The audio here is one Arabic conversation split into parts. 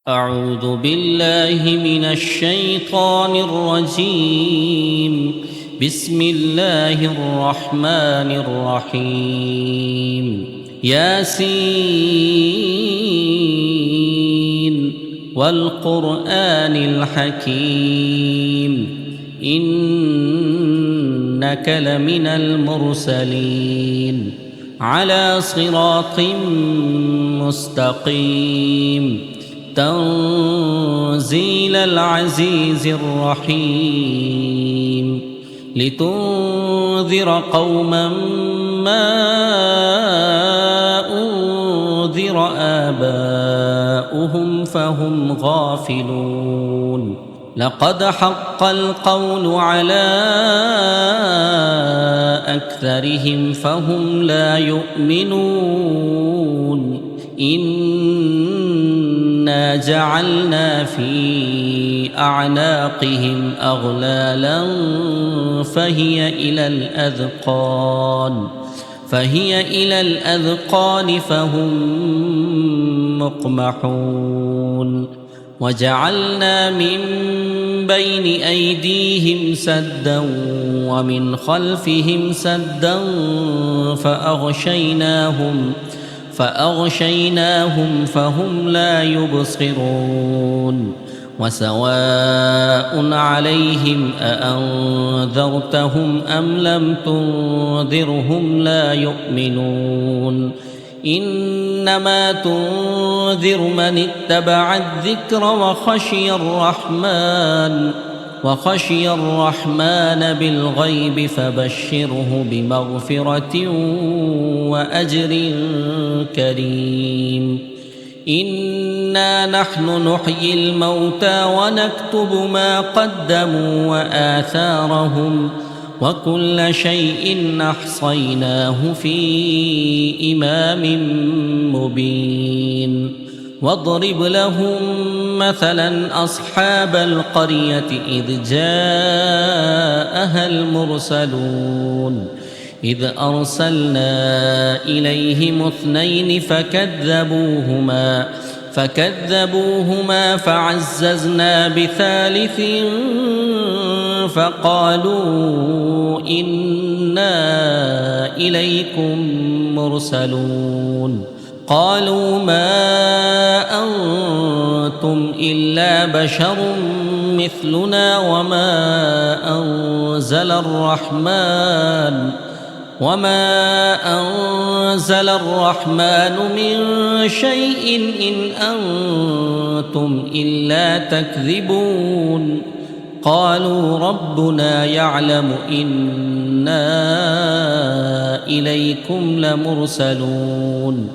أعوذ بالله من الشيطان الرجيم. بسم الله الرحمن الرحيم. ياسين والقرآن الحكيم إنك لمن المرسلين على صراط مستقيم تنزيل العزيز الرحيم لتنذر قوما ما أنذر آباؤهم فهم غافلون. لقد حق القول على أكثرهم فهم لا يؤمنون. إنا جعلنا في أعناقهم أغلالا فهي إلى الأذقان فهم مقمحون. وجعلنا من بين أيديهم سدا ومن خلفهم سدا فأغشيناهم فهم لا يبصرون. وسواء عليهم أأنذرتهم أم لم تنذرهم لا يؤمنون. إنما تنذر من اتبع الذكر وخشي الرحمن بالغيب فبشره بمغفرة وأجر كريم. إنا نحن نحيي الموتى ونكتب ما قدموا وآثارهم وكل شيء أحصيناه في إمام مبين. واضرب لهم مثلا أصحاب القرية إذ جاءها المرسلون إذ أرسلنا إليهم اثنين فكذبوهما فعززنا بثالث فقالوا إنا إليكم مرسلون. قالوا ما أنتم إلا بشر مثلنا وما أنزل الرحمن من شيء إن أنتم إلا تكذبون. قالوا ربنا يعلم إنا إليكم لمرسلون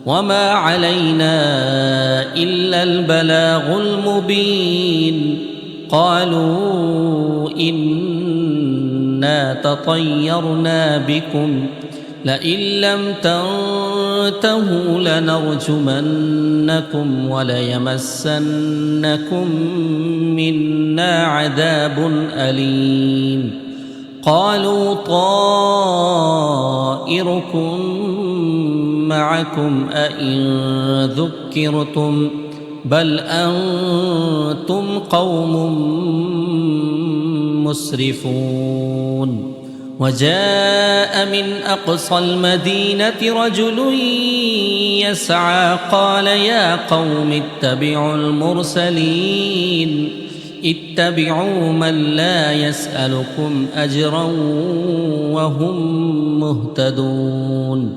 وما علينا إلا البلاغ المبين. قالوا إنا تطيرنا بكم لئن لم تنتهوا لنرجمنكم وليمسنكم منا عذاب أليم. قالوا طائركم معكم أئن ذكرتم بل أنتم قوم مسرفون. وجاء من أقصى المدينة رجل يسعى قال يا قوم اتبعوا المرسلين اتبعوا من لا يسألكم أجرا وهم مهتدون.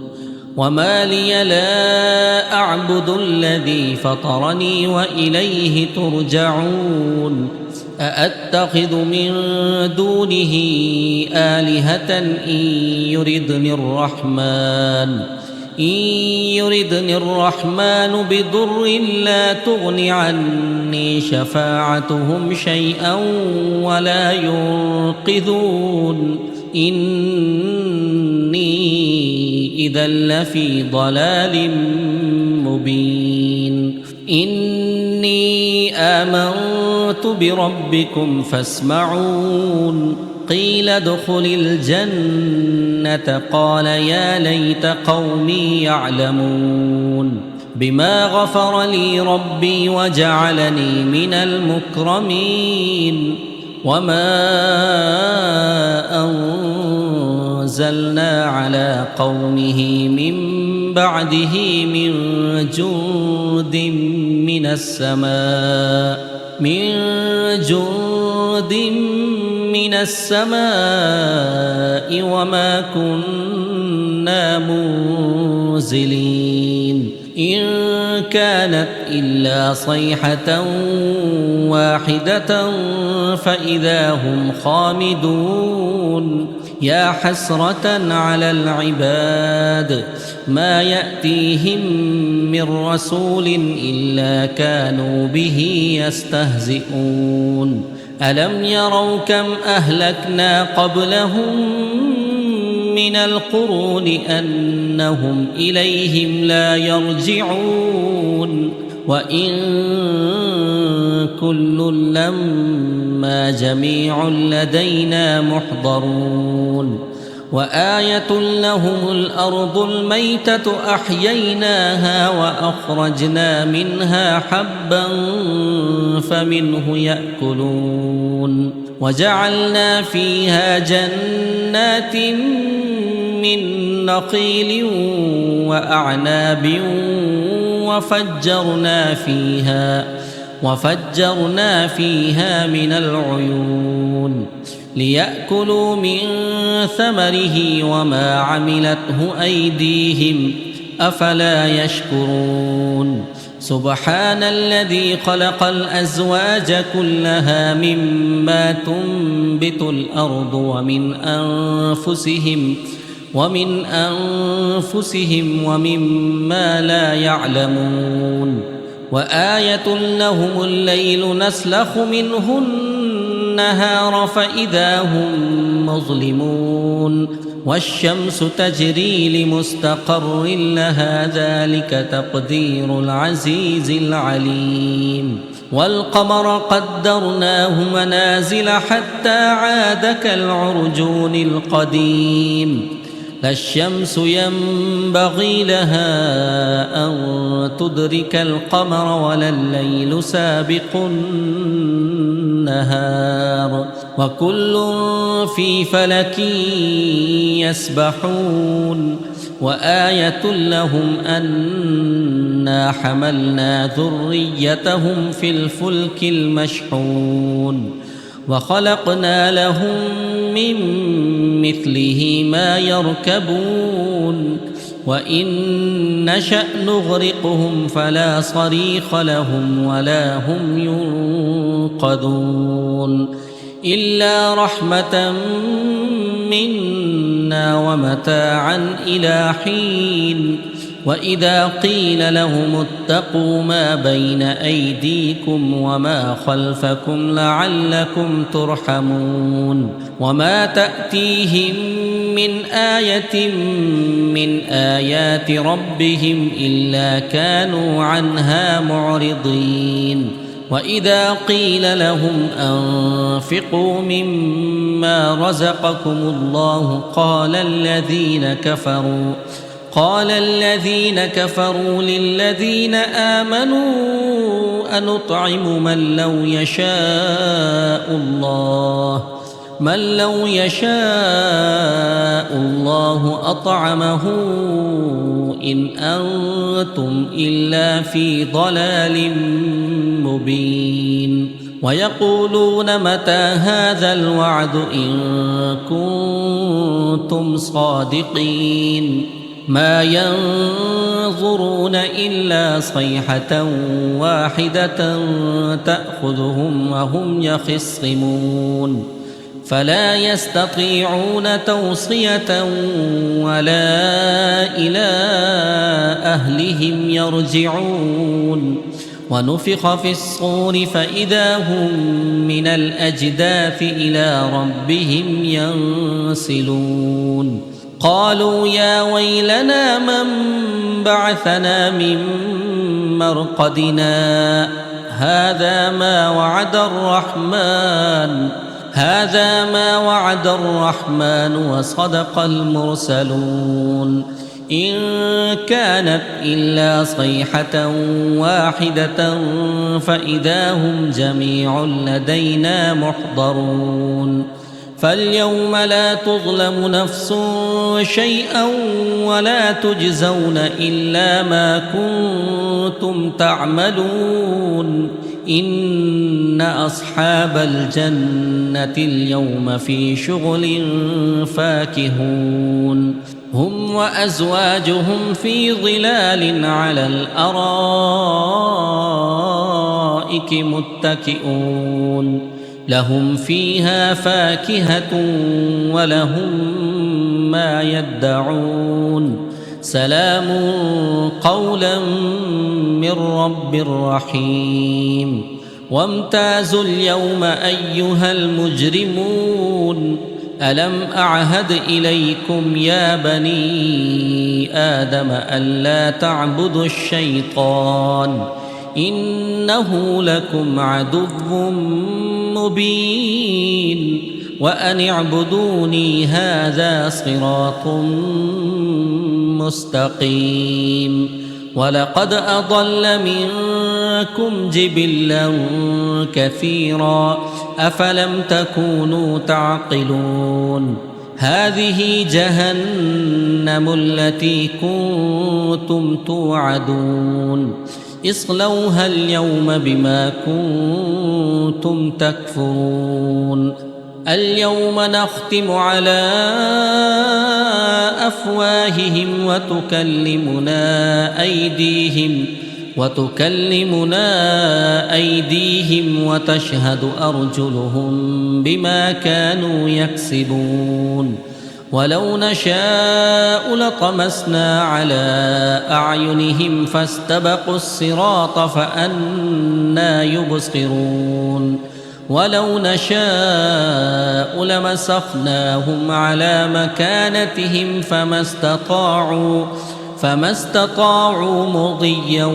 وما لي لا أعبد الذي فطرني وإليه ترجعون. أأتخذ من دونه آلهة إن يردني الرحمن بضر لا تغن عني شفاعتهم شيئا ولا ينقذون. إني إذا لفي ضلال مبين. إني آمنت بربكم فاسمعون. قيل ادخل الجنة قال يا ليت قومي يعلمون. بما غفر لي ربي وجعلني من المكرمين وما أنزلنا على قومه من بعده من جند من السماء وما كنا منزلين إن كانت إلا صيحة واحدة فإذا هم خامدون يا حسرة على العباد ما يأتيهم من رسول إلا كانوا به يستهزئون ألم يروا كم أهلكنا قبلهم من القرون أنهم إليهم لا يرجعون وإن كل لما جميع لدينا محضرون وآية لهم الأرض الميتة أحييناها وأخرجنا منها حبا فمنه يأكلون وجعلنا فيها جنات من نخيل وأعناب وفجرنا فيها من العيون ليأكلوا من ثمره وما عملته أيديهم أفلا يشكرون سبحان الذي خلق الأزواج كلها مما تنبت الأرض ومن أنفسهم ومما لا يعلمون وآية لهم الليل نسلخ منه النهار فإذا هم مظلمون والشمس تجري لمستقر لها ذلك تقدير العزيز العليم والقمر قدرناه منازل حتى عاد كالعرجون القديم لا الشمس ينبغي لها أن تدرك القمر ولا الليل سابق النهار وكل في فلك يسبحون وآية لهم أنا حملنا ذريتهم في الفلك المشحون وخلقنا لهم من مثله ما يركبون وإن نشأ نغرقهم فلا صريخ لهم ولا هم ينقذون إلا رحمة منا ومتاعا إلى حين وإذا قيل لهم اتقوا ما بين أيديكم وما خلفكم لعلكم ترحمون وما تأتيهم من آية من آيات ربهم إلا كانوا عنها معرضين وإذا قيل لهم أنفقوا مما رزقكم الله قال الذين كفروا للذين آمنوا أنطعم من لو يشاء الله أطعمه إن أنتم إلا في ضلال مبين ويقولون متى هذا الوعد إن كنتم صادقين ما ينظرون إلا صيحة واحدة تأخذهم وهم يخصمون فلا يستطيعون توصية ولا إلى أهلهم يرجعون ونفخ في الصور فإذا هم من الأجداث إلى ربهم ينسلون قالوا يا ويلنا من بعثنا من مرقدنا هذا ما وعد الرحمن وصدق المرسلون إن كانت إلا صيحة واحدة فإذا هم جميع لدينا محضرون فاليوم لا تظلم نفس شيئا ولا تجزون إلا ما كنتم تعملون إن أصحاب الجنة اليوم في شغل فاكهون هم وأزواجهم في ظلال على الأرائك متكئون لهم فيها فاكهة ولهم ما يدعون سلام قولا من رب رحيم وامتازوا اليوم أيها المجرمون ألم أعهد إليكم يا بني آدم ألا تعبدوا الشيطان إنه لكم عدو مبين وأن اعبدوني هذا صراط مستقيم ولقد أضل منكم جبلا كثيرا أفلم تكونوا تعقلون هذه جهنم التي كنتم توعدون اصلوها اليوم بما كنتم تكفرون اليوم نختم على أفواههم وتكلمنا أيديهم وتشهد أرجلهم بما كانوا يكسبون ولو نشاء لطمسنا على أعينهم فاستبقوا الصراط فأنى يبصرون ولو نشاء لمسخناهم على مكانتهم فما استطاعوا مضيا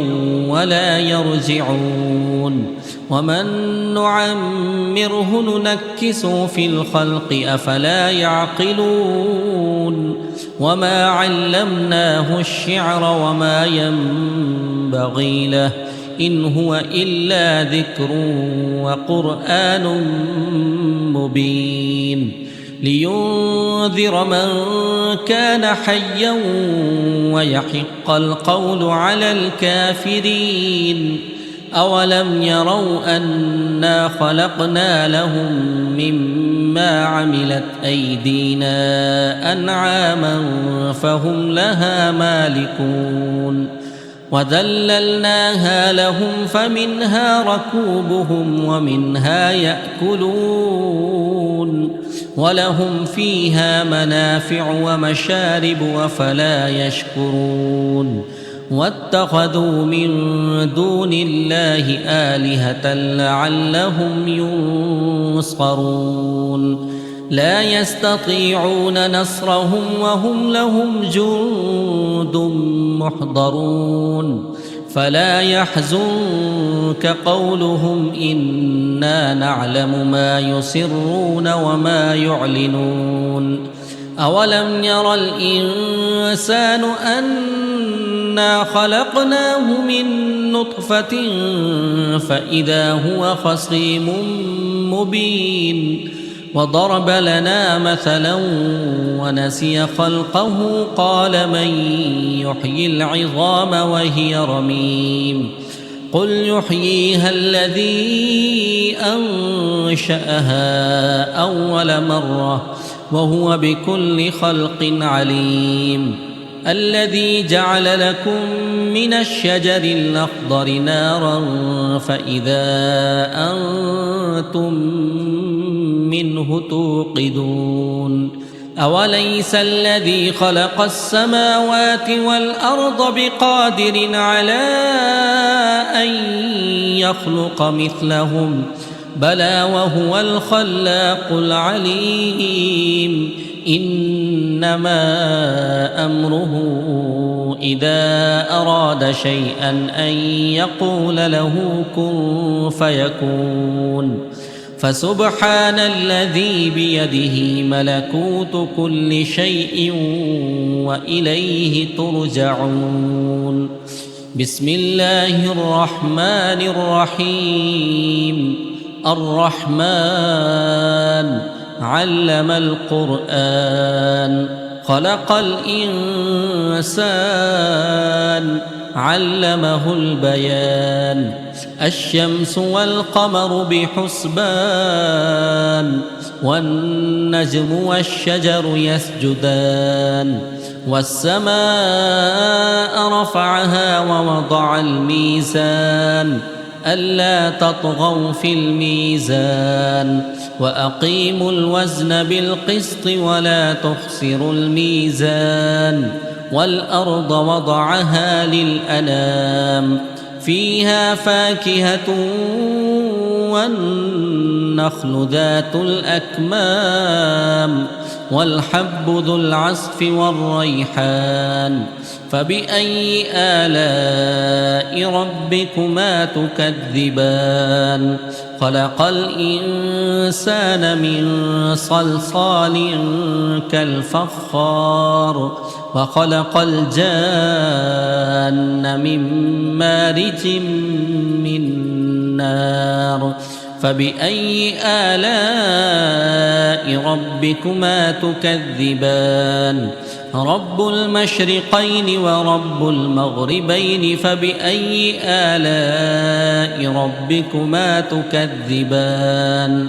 ولا يرجعون ومن نعمره ننكسه في الخلق أفلا يعقلون وما علمناه الشعر وما ينبغي له إن هو إلا ذكر وقرآن مبين لينذر من كان حيا ويحق القول على الكافرين أولم يروا أنا خلقنا لهم مما عملت أيدينا أنعاما فهم لها مالكون وذللناها لهم فمنها ركوبهم ومنها يأكلون ولهم فيها منافع ومشارب أفلا يشكرون واتخذوا من دون الله آلهة لعلهم ينصرون لا يستطيعون نصرهم وهم لهم جند محضرون فلا يحزنك قولهم إنا نعلم ما يسرون وما يعلنون أولم ير الإنسان أنا خلقناه من نطفة فإذا هو خصيم مبين وضرب لنا مثلا ونسي خلقه قال من يحيي العظام وهي رميم قل يحييها الذي أنشأها أول مرة وهو بكل خلق عليم الذي جعل لكم من الشجر الأخضر نارا فإذا أنتم منه توقدون أوليس الذي خلق السماوات والأرض بقادر على أن يخلق مثلهم بلى وهو الخلاق العليم إنما أمره إذا أراد شيئا أن يقول له كن فيكون فسبحان الذي بيده ملكوت كل شيء وإليه ترجعون. بسم الله الرحمن الرحيم. الرحمن علم القرآن، خلق الإنسان، علمه البيان. الشمس والقمر بحسبان، والنجم والشجر يسجدان. والسماء رفعها ووضع الميزان، ألا تطغوا في الميزان، وأقيموا الوزن بالقسط ولا تخسروا الميزان. والأرض وضعها للأنام، فيها فاكهة والنخل ذات الأكمام، والحب ذو العصف والريحان. فبأي آلاء ربكما تكذبان؟ خلق الإنسان من صلصال كالفخار، وخلق الجان من مارج من نار. فبأي آلاء ربكما تكذبان؟ رب المشرقين ورب المغربين، فبأي آلاء ربكما تكذبان؟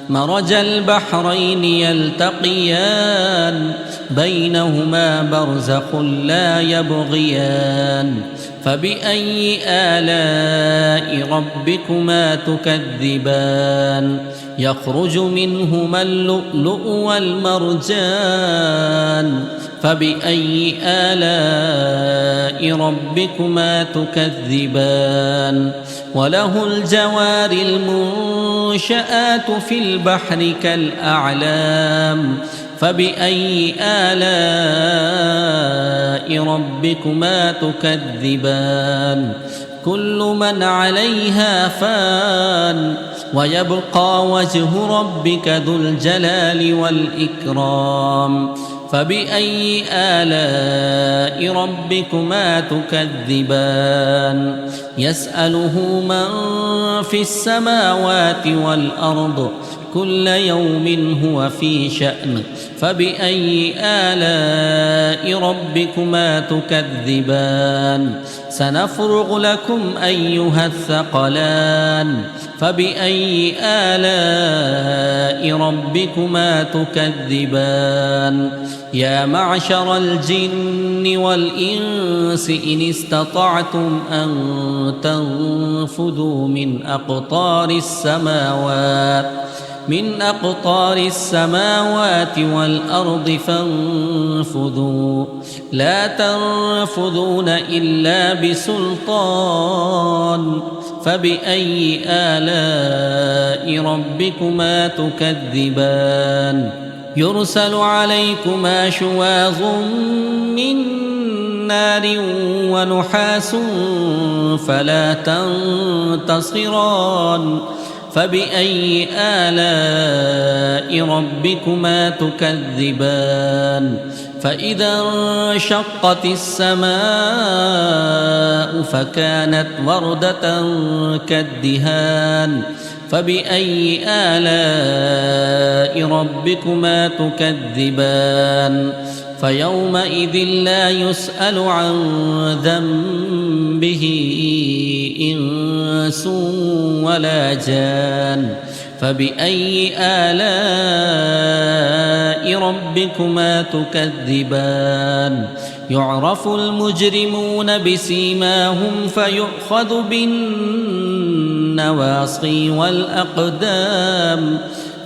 مرج البحرين يلتقيان، بينهما برزخ لا يبغيان. فبأي آلاء ربكما تكذبان؟ يخرج منهما اللؤلؤ والمرجان. فبأي آلاء ربكما تكذبان؟ وله الجوار المنشآت في البحر كالأعلام. فبأي آلاء ربكما تكذبان؟ كل من عليها فان، ويبقى وجه ربك ذو الجلال والإكرام. فبأي آلاء ربكما تكذبان؟ يسأله من في السماوات والأرض، كل يوم هو في شأن. فبأي آلاء ربكما تكذبان؟ سنفرغ لكم أيها الثقلان. فبأي آلاء ربكما تكذبان؟ يا معشر الجن والإنس إن استطعتم أن تنفذوا من أقطار السماوات والأرض فانفذوا، لا تنفذون إلا بسلطان. فبأي آلاء ربكما تكذبان؟ يرسل عليكما شواظ من نار ونحاس فلا تنتصران. فبأي آلاء ربكما تكذبان؟ فإذا انشقت السماء فكانت وردة كالدهان. فبأي آلاء ربكما تكذبان؟ فيومئذ لا يسأل عن ذنبه إنس ولا جان. فبأي آلاء ربكما تكذبان؟ يعرف المجرمون بسيماهم فيؤخذ بالنواصي والأقدام.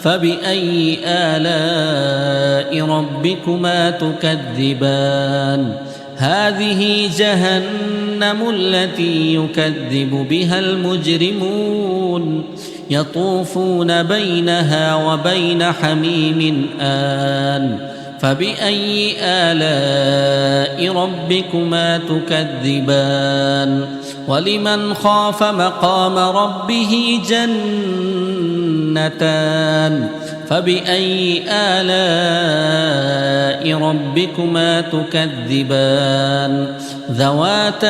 فبأي آلاء ربكما تكذبان؟ هذه جهنم التي يكذب بها المجرمون، يطوفون بينها وبين حميم آن. فبأي آلاء ربكما تكذبان؟ ولمن خاف مقام ربه جنتان فبأي آلاء ربكما تكذبان ذواتا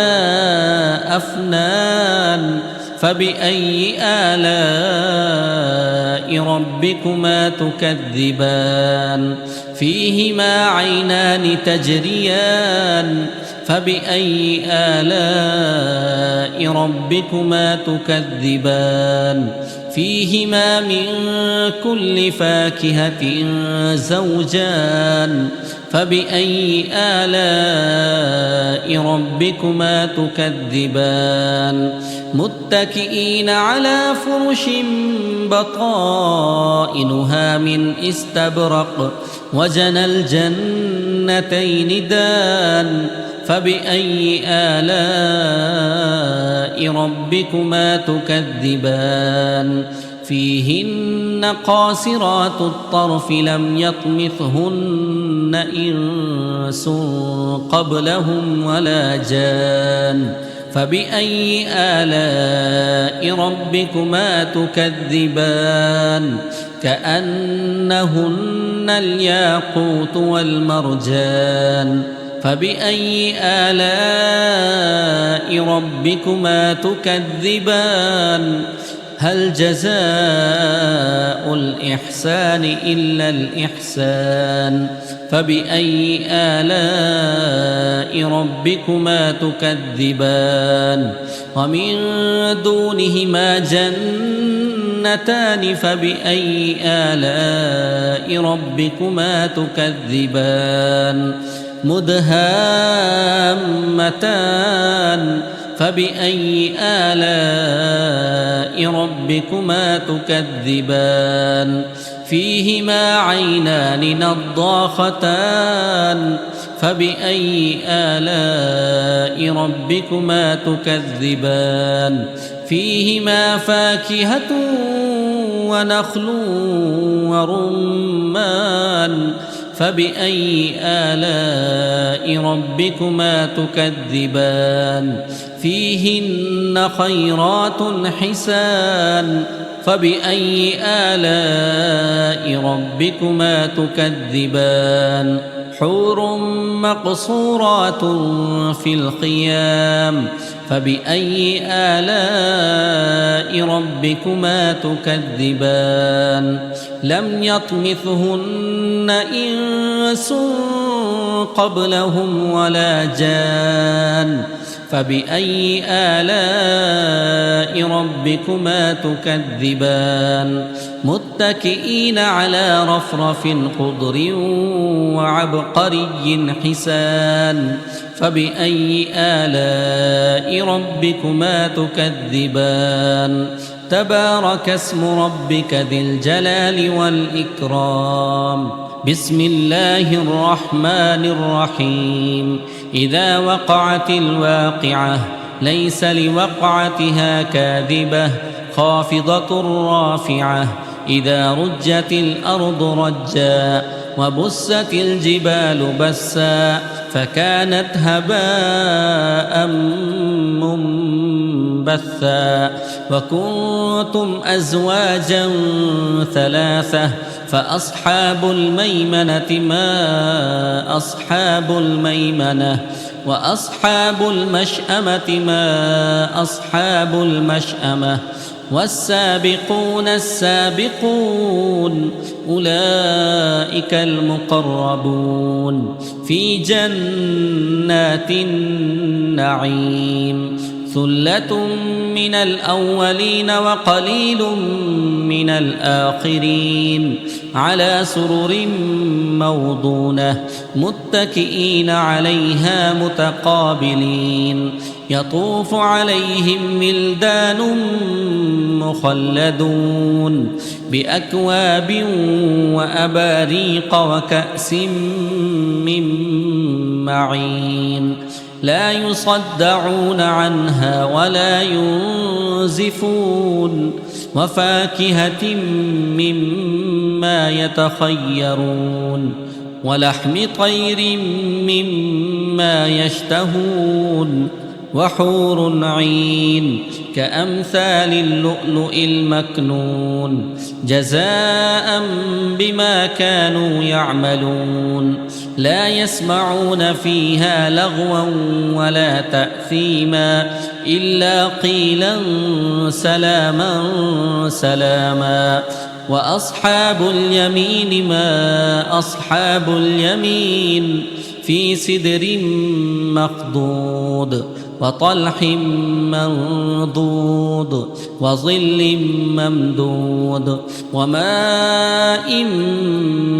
أفنان فبأي آلاء ربكما تكذبان فيهما عينان تجريان فبأي آلاء ربكما تكذبان فيهما من كل فاكهة زوجان فبأي آلاء ربكما تكذبان متكئين على فرش بطائنها من استبرق وجنى الجنتين دان فبأي آلاء ربكما تكذبان فيهن قاصرات الطرف لم يطمثهن إنس قبلهم ولا جان فبأي آلاء ربكما تكذبان كأنهن الياقوت والمرجان فبأي آلاء ربكما تكذبان هل جزاء الإحسان إلا الإحسان فبأي آلاء ربكما تكذبان ومن دونهما جنتان فبأي آلاء ربكما تكذبان مدهامتان فبأي آلاء ربكما تكذبان فيهما عينان نضاختان فبأي آلاء ربكما تكذبان فيهما فاكهة ونخل ورمان فبأي آلاء ربكما تكذبان فيهن خيرات حسان فبأي آلاء ربكما تكذبان حور مقصورات في الخيام فبأي آلاء ربكما تكذبان لم يطمثهن إنس قبلهم ولا جان فبأي آلاء ربكما تكذبان متكئين على رفرف خضر وعبقري حسان فبأي آلاء ربكما تكذبان تبارك اسم ربك ذي الجلال والإكرام بسم الله الرحمن الرحيم إذا وقعت الواقعة ليس لوقعتها كاذبة خافضة رافعة إذا رجت الأرض رجا وبست الجبال بسا فكانت هباء منبثا وكنتم أزواجا ثلاثة فأصحاب الميمنة ما أصحاب الميمنة وأصحاب المشأمة ما أصحاب المشأمة والسابقون السابقون أولئك المقربون في جنات النعيم ثلة من الأولين وقليل من الآخرين على سرر موضونة متكئين عليها متقابلين يطوف عليهم ولدان مخلدون بأكواب وأباريق وكأس من معين لا يصدعون عنها ولا ينزفون وفاكهة مما يتخيرون ولحم طير مما يشتهون وحور عين كأمثال اللؤلؤ المكنون جزاء بما كانوا يعملون لا يسمعون فيها لغوا ولا تأثيما إلا قيلا سلاما سلاما وأصحاب اليمين ما أصحاب اليمين في سدر مخضود وطلح منضود وظل ممدود وماء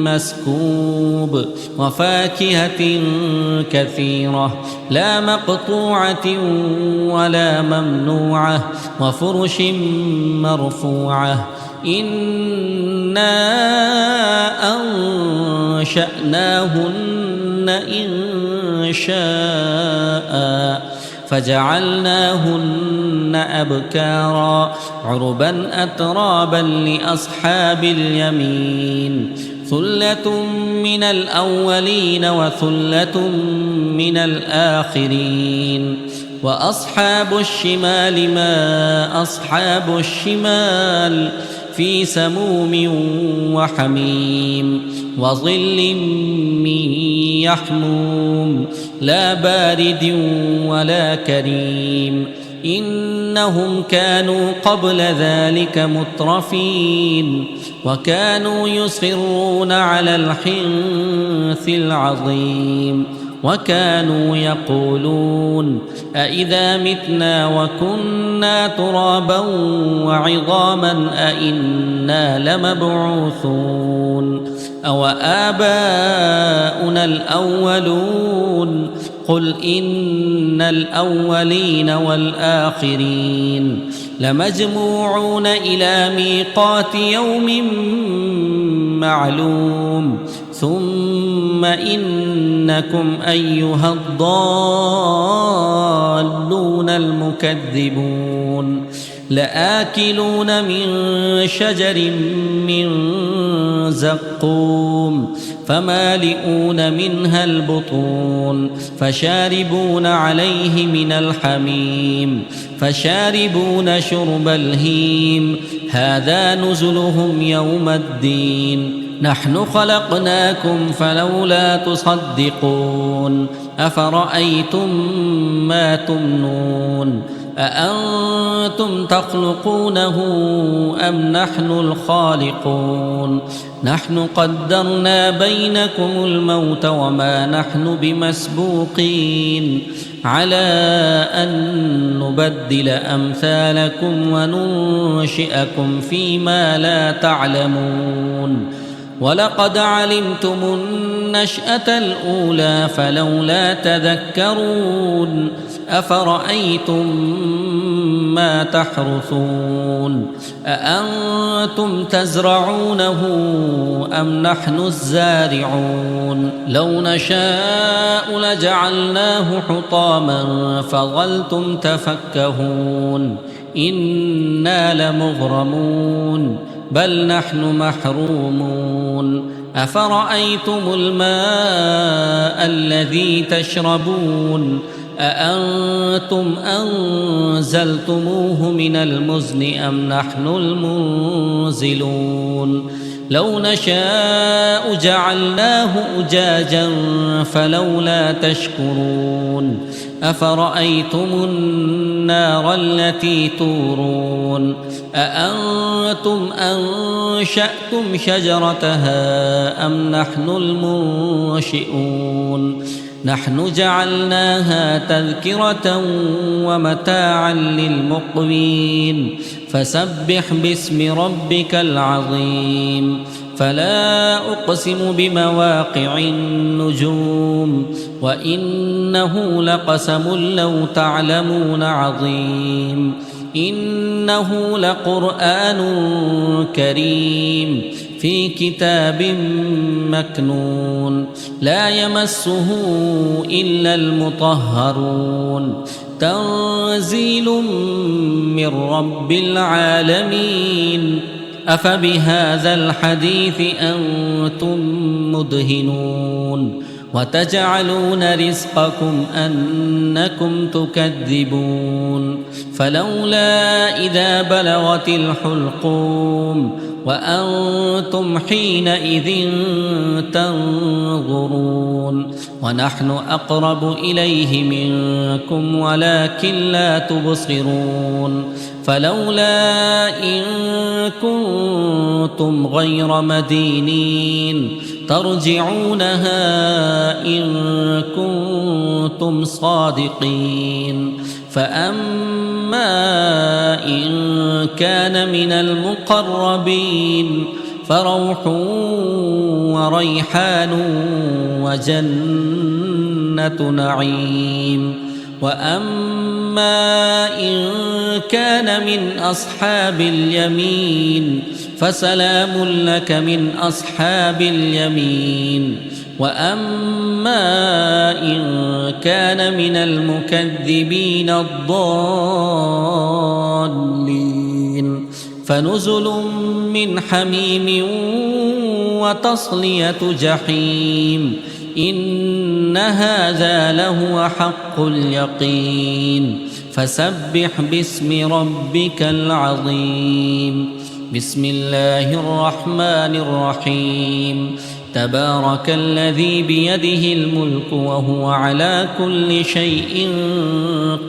مسكوب وفاكهة كثيرة لا مقطوعة ولا ممنوعة وفرش مرفوعة إنا أنشأناهن إن شاء فجعلناهن أبكارا عربا أترابا لأصحاب اليمين ثلة من الأولين وثلة من الآخرين وأصحاب الشمال ما أصحاب الشمال في سموم وحميم وظل من يحموم لا بارد ولا كريم إنهم كانوا قبل ذلك مترفين وكانوا يصرون على الحنث العظيم وكانوا يقولون أإذا متنا وكنا ترابا وعظاما أإنا لمبعوثون أو آباؤنا الأولون قل إن الأولين والآخرين لمجموعون إلى ميقات يوم معلوم ثم إنكم أيها الضالون المكذبون لآكلون من شجر من زقوم فمالئون منها البطون فشاربون عليه من الحميم فشاربون شرب الهيم هذا نزلهم يوم الدين نحن خلقناكم فلولا تصدقون أفرأيتم ما تمنون أأنتم تخلقونه أم نحن الخالقون نحن قدرنا بينكم الموت وما نحن بمسبوقين على أن نبدل أمثالكم وننشئكم فيما لا تعلمون ولقد علمتم النشأة الأولى فلولا تذكرون أفرأيتم ما تحرثون أأنتم تزرعونه أم نحن الزارعون لو نشاء لجعلناه حطاما فظلتم تفكهون إنا لمغرمون بل نحن محرومون أفرأيتم الماء الذي تشربون أأنتم أنزلتموه من المزن أم نحن المنزلون لو نشاء جعلناه أجاجا فلولا تشكرون أفرأيتم النار التي تورون أأنتم أنشأتم شجرتها أم نحن المنشئون نحن جعلناها تذكرة ومتاعا للمقوين فسبح باسم ربك العظيم فلا أقسم بمواقع النجوم وإنه لقسم لو تعلمون عظيم إنه لقرآن كريم في كتاب مكنون لا يمسه إلا المطهرون تنزيل من رب العالمين أفبهذا الحديث أنتم مدهنون وتجعلون رزقكم أنكم تكذبون فلولا إذا بلغت الحلقوم وأنتم حينئذ تنظرون ونحن أقرب إليه منكم ولكن لا تبصرون فلولا إن كنتم غير مدينين ترجعونها إن كنتم صادقين فأما إن كان من المقربين فروح وريحان وجنة نعيم وأما إن كان من أصحاب اليمين فسلام لك من أصحاب اليمين وأما إن كان من المكذبين الضالين فنزل من حميم وتصلية جحيم إن هذا لهو حق اليقين فسبح باسم ربك العظيم بسم الله الرحمن الرحيم تبارك الذي بيده الملك وهو على كل شيء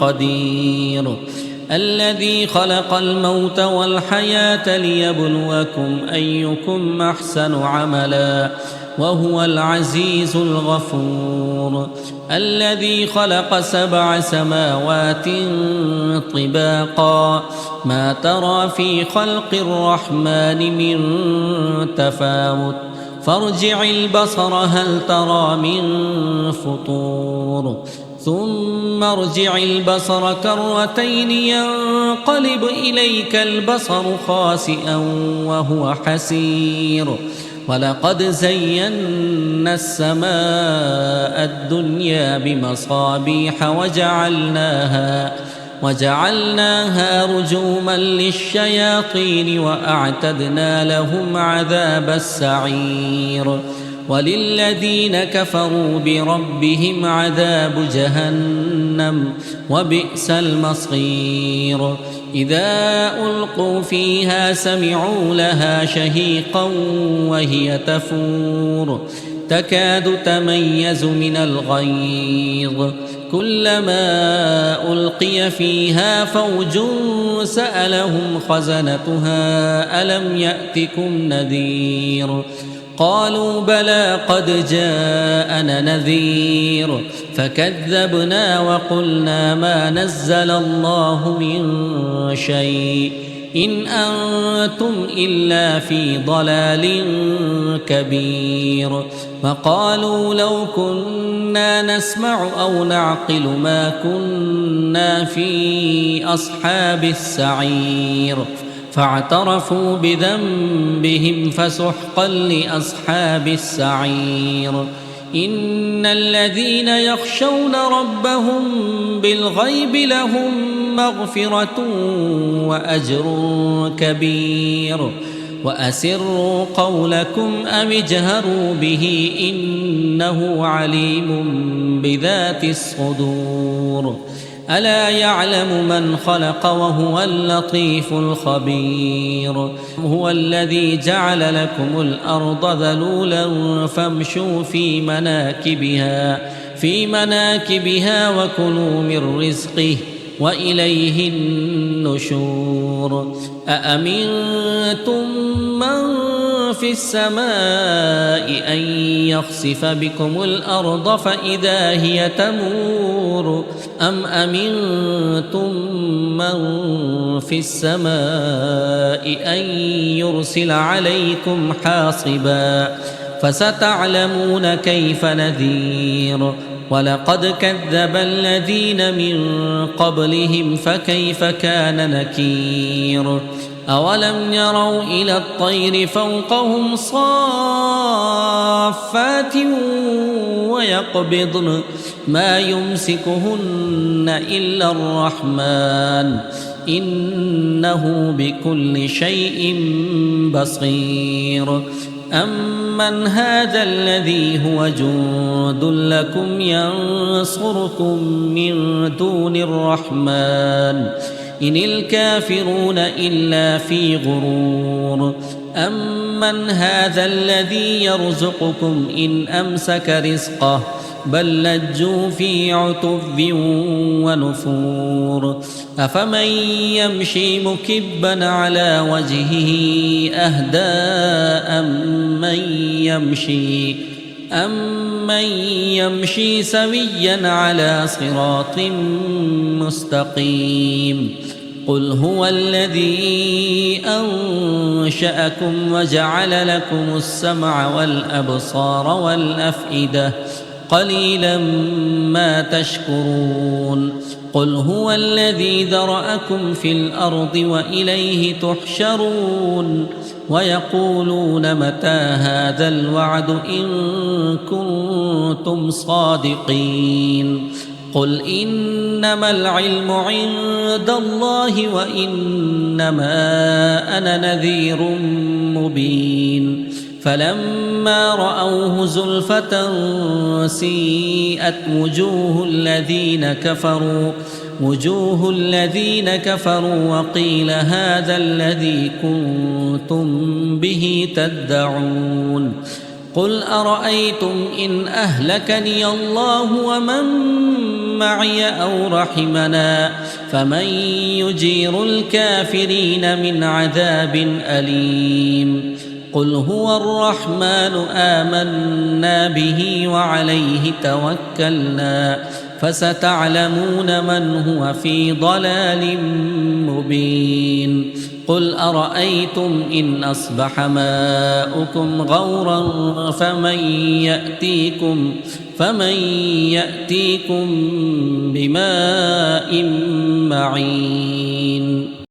قدير الذي خلق الموت والحياة ليبلوكم أيكم أحسن عملا وهو العزيز الغفور الذي خلق 7 سماوات طباقا ما ترى في خلق الرحمن من تفاوت فارجع البصر هل ترى من فطور ثم ارجع البصر كرتين ينقلب إليك البصر خاسئا وهو حسير ولقد زينا السماء الدنيا بمصابيح وجعلناها رجوما للشياطين وأعتدنا لهم عذاب السعير وللذين كفروا بربهم عذاب جهنم وبئس المصير إذا ألقوا فيها سمعوا لها شهيقا وهي تفور تكاد تميز من الغيظ كلما ألقي فيها فوج سألهم خزنتها ألم يأتكم نذير قالوا بلى قد جاءنا نذير فكذبنا وقلنا ما نزل الله من شيء إن أنتم إلا في ضلال كبير وقالوا لو كنا نسمع أو نعقل ما كنا في أصحاب السعير فاعترفوا بذنبهم فسحقا لأصحاب السعير إن الذين يخشون ربهم بالغيب لهم مغفرة وأجر كبير وأسروا قولكم أم اجهروا به إنه عليم بذات الصدور ألا يعلم من خلق وهو اللطيف الخبير هو الذي جعل لكم الأرض ذلولا فامشوا في مناكبها وكلوا من رزقه وإليه النشور أأمنتم من في السماء أن يخسف بكم الأرض فإذا هي تمور أم أمنتم من في السماء أن يرسل عليكم حاصبا فستعلمون كيف نذير ولقد كذب الذين من قبلهم فكيف كان نكير أولم يروا إلى الطير فوقهم صافات ويقبضن ما يمسكهن إلا الرحمن إنه بكل شيء بصير أمن هذا الذي هو جند لكم ينصركم من دون الرحمن إن الكافرون إلا في غرور أمن هذا الذي يرزقكم إن أمسك رزقه بل لجوا في عتب ونفور أفمن يمشي مكبا على وجهه أهدى أمن يمشي سويا على صراط مستقيم قل هو الذي أنشأكم وجعل لكم السمع والأبصار والأفئدة قليلا ما تشكرون قل هو الذي ذرأكم في الأرض وإليه تحشرون ويقولون متى هذا الوعد إن كنتم صادقين قل إنما العلم عند الله وإنما أنا نذير مبين فلما رأوه زلفة سيئت وجوه الذين كفروا وقيل هذا الذي كنتم به تدعون قل أرأيتم إن أهلكني الله ومن معي أو رحمنا فمن يجير الكافرين من عذاب أليم قل هو الرحمن آمنا به وعليه توكلنا فستعلمون من هو في ضلال مبين قل أرأيتم إن أصبح ماؤكم غورا فمن يأتيكم بماء معين